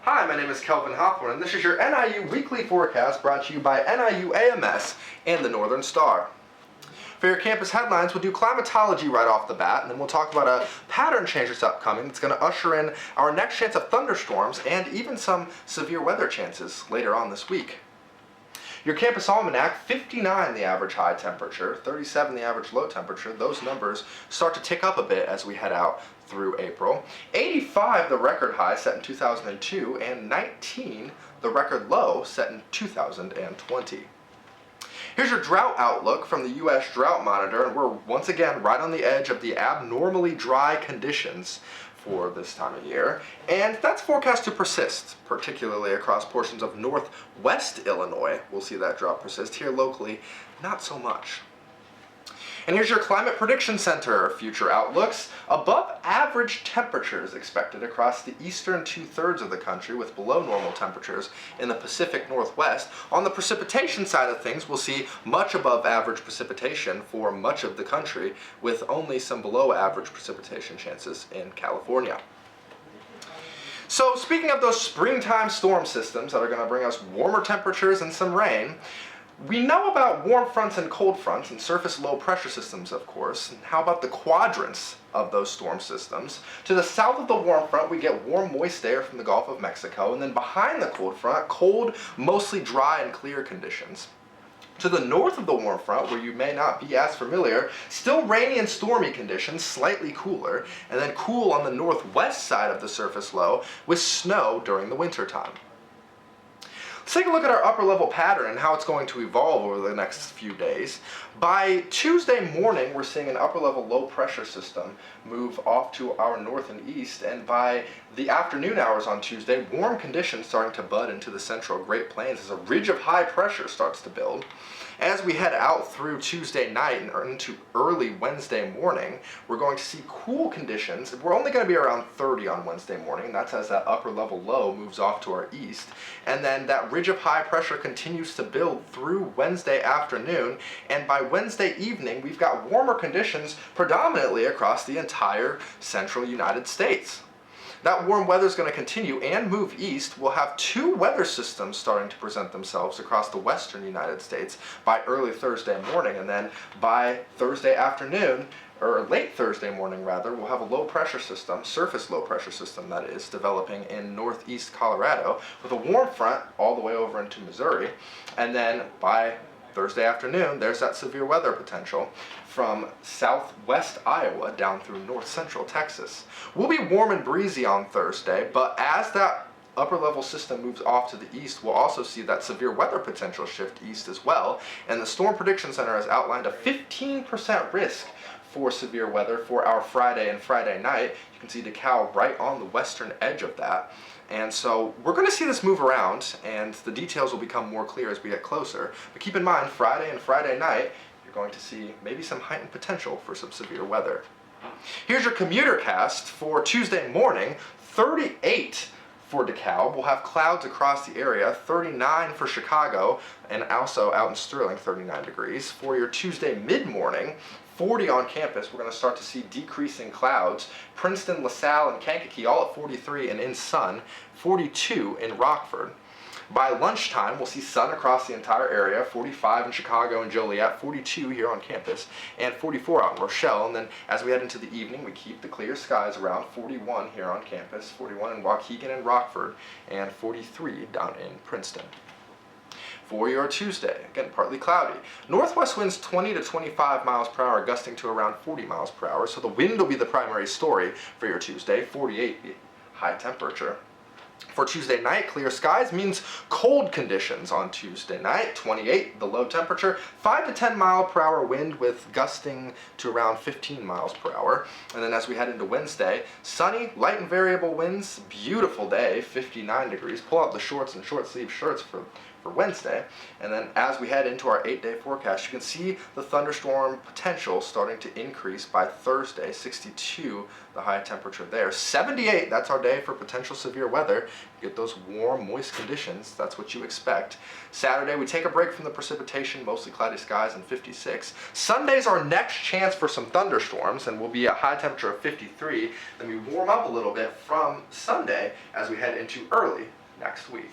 Hi, my name is Kelvin Hawthorne, and this is your NIU Weekly Forecast brought to you by NIU AMS and the Northern Star. For your campus headlines, we'll do climatology right off the bat, and then we'll talk about a pattern change that's upcoming that's going to usher in our next chance of thunderstorms and even some severe weather chances later on this week. Your campus almanac, 59 the average high temperature, 37 the average low temperature. Those numbers start to tick up a bit as we head out through April. 85 the record high set in 2002, and 19 the record low set in 2020. Here's your drought outlook from the U.S. Drought Monitor, and we're once again right on the edge of the abnormally dry conditions for this time of year, and that's forecast to persist, particularly across portions of northwest Illinois. We'll see that drought persist. Here locally, not so much. And here's your Climate Prediction Center future outlooks. Above average temperatures expected across the eastern two-thirds of the country, with below normal temperatures in the Pacific Northwest. On the precipitation side of things, we'll see much above average precipitation for much of the country, with only some below average precipitation chances in California. So speaking of those springtime storm systems that are going to bring us warmer temperatures and some rain, we know about warm fronts and cold fronts and surface low pressure systems, of course. And how about the quadrants of those storm systems? To the south of the warm front, we get warm, moist air from the Gulf of Mexico, and then behind the cold front, cold, mostly dry and clear conditions. To the north of the warm front, where you may not be as familiar, still rainy and stormy conditions, slightly cooler, and then cool on the northwest side of the surface low with snow during the winter time. Let's take a look at our upper level pattern and how it's going to evolve over the next few days. By Tuesday morning, we're seeing an upper level low pressure system move off to our north and east, and by the afternoon hours on Tuesday, warm conditions starting to bud into the central Great Plains as a ridge of high pressure starts to build. As we head out through Tuesday night and into early Wednesday morning, we're going to see cool conditions. We're only going to be around 30 on Wednesday morning. That's as that upper level low moves off to our east. And then that ridge of high pressure continues to build through Wednesday afternoon. And by Wednesday evening, we've got warmer conditions predominantly across the entire central United States. That warm weather is going to continue and move east. We'll have two weather systems starting to present themselves across the western United States by early Thursday morning, and then by Thursday afternoon, or late Thursday morning rather, we'll have a low pressure system, surface low pressure system that is, developing in northeast Colorado with a warm front all the way over into Missouri, and then by Thursday afternoon, there's that severe weather potential from southwest Iowa down through north central Texas. We'll be warm and breezy on Thursday, but as that upper level system moves off to the east, we'll also see that severe weather potential shift east as well. And the Storm Prediction Center has outlined a 15% risk for severe weather for our Friday and Friday night. You can see DeKalb right on the western edge of that. And so we're going to see this move around, and the details will become more clear as we get closer. But keep in mind, Friday and Friday night, you're going to see maybe some heightened potential for some severe weather. Here's your commuter cast for Tuesday morning. 38 for DeKalb. We'll have clouds across the area. 39 for Chicago, and also out in Sterling, 39 degrees. For your Tuesday mid-morning, 40 on campus. We're going to start to see decreasing clouds. Princeton, LaSalle, and Kankakee all at 43 and in sun. 42 in Rockford. By lunchtime, we'll see sun across the entire area. 45 in Chicago and Joliet, 42 here on campus, and 44 out in Rochelle. And then as we head into the evening, we keep the clear skies around. 41 here on campus, 41 in Waukegan and Rockford, and 43 down in Princeton. For your Tuesday, again, partly cloudy. Northwest winds 20 to 25 miles per hour, gusting to around 40 miles per hour. So the wind will be the primary story for your Tuesday. 48 the high temperature. For Tuesday night, clear skies means cold conditions on Tuesday night. 28 the low temperature, 5 to 10 mile per hour wind with gusting to around 15 miles per hour. And then as we head into Wednesday, sunny, light and variable winds, beautiful day, 59 degrees. Pull out the shorts and short sleeve shirts for for Wednesday. And then as we head into our 8-day forecast, you can see the thunderstorm potential starting to increase by Thursday. 62, the high temperature there. 78, that's our day for potential severe weather. You get those warm, moist conditions. That's what you expect. Saturday, we take a break from the precipitation, mostly cloudy skies, and 56. Sunday's our next chance for some thunderstorms, and we'll be a high temperature of 53. Then we warm up a little bit from Sunday as we head into early next week.